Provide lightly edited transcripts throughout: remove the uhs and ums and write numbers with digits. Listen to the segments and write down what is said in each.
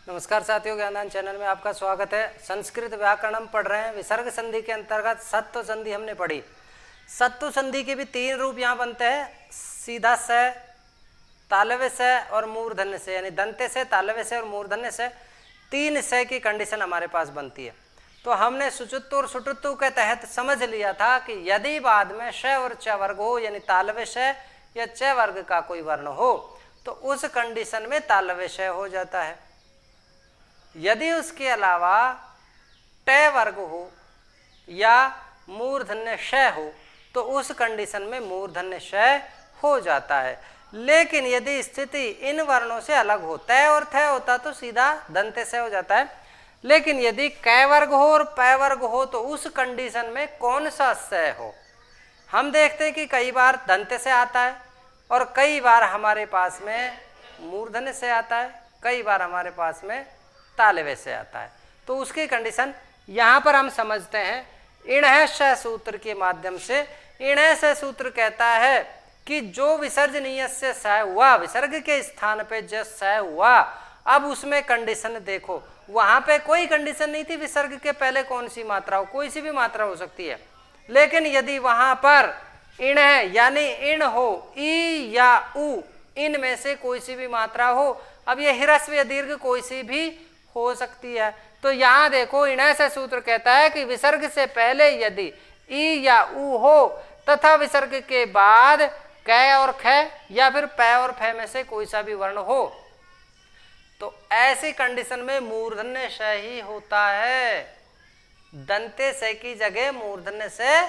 नमस्कार साथियों, ज्ञानदान चैनल में आपका स्वागत है। संस्कृत व्याकरण हम पढ़ रहे हैं। विसर्ग संधि के अंतर्गत सत्व संधि हमने पढ़ी। सत्व संधि के भी तीन रूप यहाँ बनते हैं, सीधा से, तालव्य से और मूर्धन्य से, यानी दंते से, तालव्य से और मूर्धन्य से। तीन से की कंडीशन हमारे पास बनती है। तो हमने सुचुत्तु और सुटुत्तु के तहत समझ लिया था कि यदि बाद में श और च वर्ग हो, यानी तालव्य श या च वर्ग का कोई वर्ण हो, तो उस कंडीशन में तालव्य श हो जाता है। यदि उसके अलावा ट वर्ग हो या मूर्धन्य श हो, तो उस कंडीशन में मूर्धन्य श हो जाता है। लेकिन यदि स्थिति इन वर्णों से अलग हो, त और थ होता तो सीधा दंते से हो जाता है। लेकिन यदि क वर्ग हो और प वर्ग हो, तो उस कंडीशन में कौन सा स हो, हम देखते हैं कि कई बार दंते से आता है और कई बार हमारे पास में मूर्धन्य से आता है, कई बार हमारे पास में तालव्य से आता है। तो उसकी कंडीशन यहाँ पर हम समझते हैं इणः श सूत्र के माध्यम से। इणः श सूत्र कहता है कि जो विसर्जनीय से स हुआ, विसर्ग के स्थान पे जो स हुआ, अब उसमें कंडीशन देखो। वहां पे कोई कंडीशन नहीं थी विसर्ग के पहले कौन सी मात्रा हो, कोई सी भी मात्रा हो सकती है। लेकिन यदि वहां पर इण यानी इण हो, ई या उ, इनमें से कोई सी भी मात्रा हो, अब ये ह्रस्व या दीर्घ कोई सी भी हो सकती है। तो यहाँ देखो इणः श सूत्र कहता है कि विसर्ग से पहले यदि ई या उ हो तथा विसर्ग के बाद क और ख या फिर प और फ में से कोई सा भी वर्ण हो, तो ऐसी कंडीशन में मूर्धन्य श ही होता है। दंते से की जगह मूर्धन्य से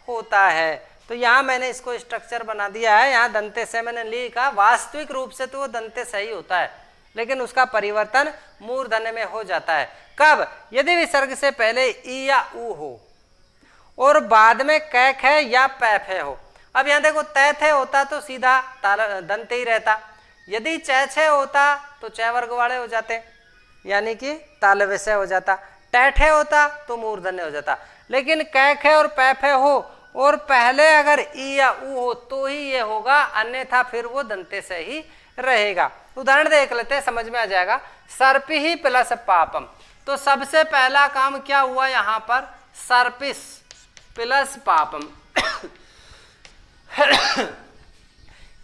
होता है। तो यहाँ मैंने इसको स्ट्रक्चर बना दिया है। यहाँ दंते से मैंने लिखा, वास्तविक रूप से तो वो दंते से ही होता है, लेकिन उसका परिवर्तन मूर्धन्य में हो जाता है। कब? यदि विसर्ग से पहले ई या उ हो और बाद में क ख या प फ हो। अब यहाँ देखो त थ होता तो सीधा दंते ही रहता, यदि च छ होता तो च वर्ग वाले हो जाते, यानी कि तालव्य से हो जाता। ट ठ होता तो मूर्धन्य हो जाता। लेकिन क ख और प फ हो और पहले अगर ई या उ हो तो ही ये होगा, अन्यथा फिर वो दंते से ही रहेगा। उदाहरण देख लेते हैं, समझ में आ जाएगा। सर्पि प्लस पापम, तो सबसे पहला काम क्या हुआ यहाँ पर, सर्पिस प्लस पापम।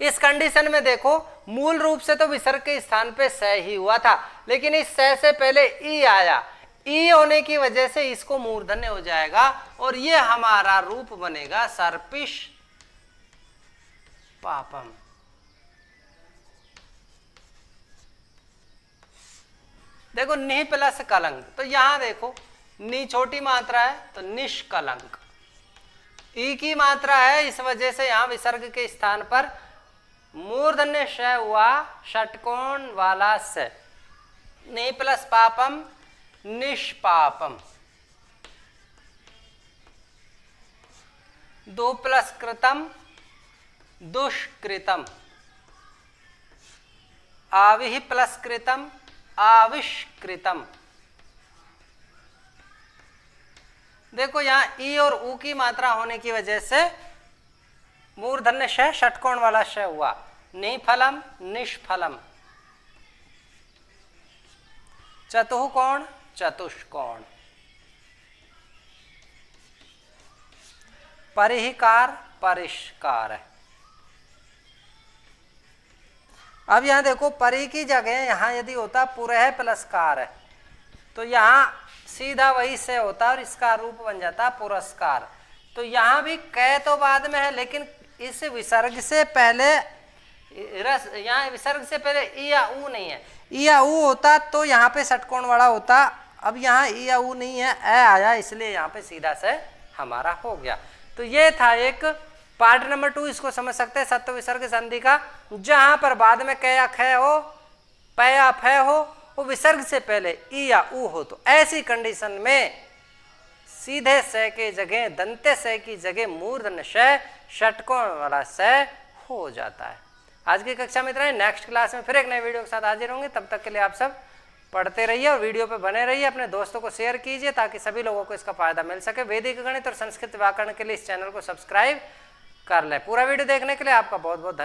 इस कंडीशन में देखो मूल रूप से तो विसर्ग के स्थान पे स ही हुआ था, लेकिन इस स से पहले ई आया। ई होने की वजह से इसको मूर्धन्य हो जाएगा और ये हमारा रूप बनेगा सर्पिश पापम। देखो नि प्लस कलंक, तो यहां देखो नि छोटी मात्रा है तो निष्कलंक, ई की मात्रा है, इस वजह से यहां विसर्ग के स्थान पर मूर्धन्य श हुआ, षटकोण वाला स। नि प्लस पापम निष्पापम। दो प्लस कृतम दुष्कृतम। आविः प्लस कृतम आविष्कृतम। देखो यहां ई और उ की मात्रा होने की वजह से मूर्धन्य श षटकोण वाला श हुआ। निफलम निष्फलम। चतुःकोण चतुष्कोण। परिहिकार परिष्कार। अब यहां देखो परि की जगह यहां यदि होता पुरः प्लस कार है, तो यहां सीधा वही से होता और इसका रूप बन जाता पुरस्कार। तो यहां भी क तो बाद में है, लेकिन इस विसर्ग से पहले यहाँ विसर्ग से पहले ई या उ नहीं है। ई या उ होता तो यहाँ पे षटकोण वाला होता। अब यहाँ ई या उ नहीं है, ए आया, इसलिए यहाँ पे सीधा से हमारा हो गया। तो ये था एक पार्ट नंबर 2, इसको समझ सकते हैं सत्व विसर्ग संधि का, जहां पर बाद में क या ख हो, प या फ हो, वो विसर्ग से पहले ई या उ हो, तो ऐसी कंडीशन में सीधे स के जगह दंते स की जगह मूर्धन्य श षटकोण वाला स हो जाता है। आज की कक्षा में इतना ही। नेक्स्ट क्लास में फिर एक नए वीडियो के साथ हाजिर होंगे। तब तक के लिए आप सब पढ़ते रहिए और वीडियो पे बने रहिए। अपने दोस्तों को शेयर कीजिए ताकि सभी लोगों को इसका फायदा मिल सके। वैदिक गणित और संस्कृत व्याकरण के लिए इस चैनल को सब्सक्राइब कर लें। पूरा वीडियो देखने के लिए आपका बहुत बहुत धन्यवाद।